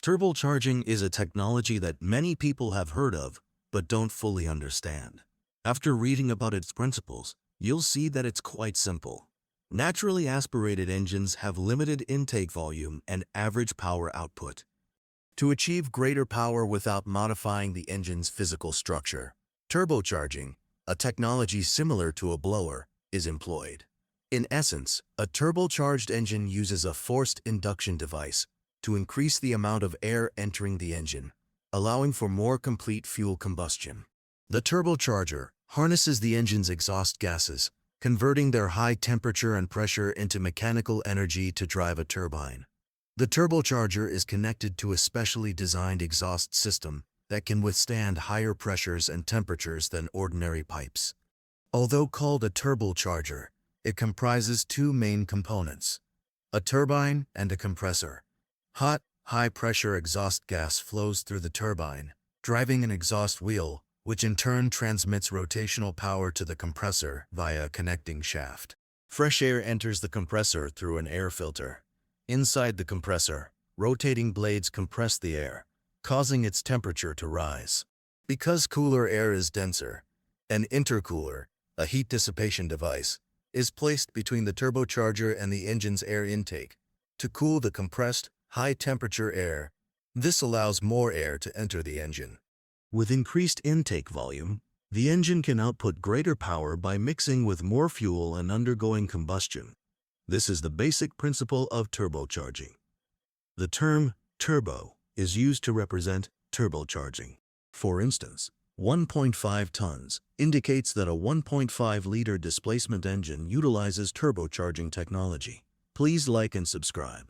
Turbocharging is a technology that many people have heard of but don't fully understand. After reading about its principles, you'll see that it's quite simple. Naturally aspirated engines have limited intake volume and average power output. To achieve greater power without modifying the engine's physical structure, turbocharging, a technology similar to a blower, is employed. In essence, a turbocharged engine uses a forced induction device to increase the amount of air entering the engine, allowing for more complete fuel combustion. The turbocharger harnesses the engine's exhaust gases, converting their high temperature and pressure into mechanical energy to drive a turbine. The turbocharger is connected to a specially designed exhaust system that can withstand higher pressures and temperatures than ordinary pipes. Although called a turbocharger, it comprises two main components: a turbine and a compressor. Hot, high-pressure exhaust gas flows through the turbine, driving an exhaust wheel, which in turn transmits rotational power to the compressor via a connecting shaft. Fresh air enters the compressor through an air filter. Inside the compressor, rotating blades compress the air, causing its temperature to rise. Because cooler air is denser, an intercooler, a heat dissipation device, is placed between the turbocharger and the engine's air intake to cool the compressed, high-temperature air. This allows more air to enter the engine. With increased intake volume, the engine can output greater power by mixing with more fuel and undergoing combustion. This is the basic principle of turbocharging. The term turbo is used to represent turbocharging. For instance, 1.5 tons indicates that a 1.5-liter displacement engine utilizes turbocharging technology. Please like and subscribe.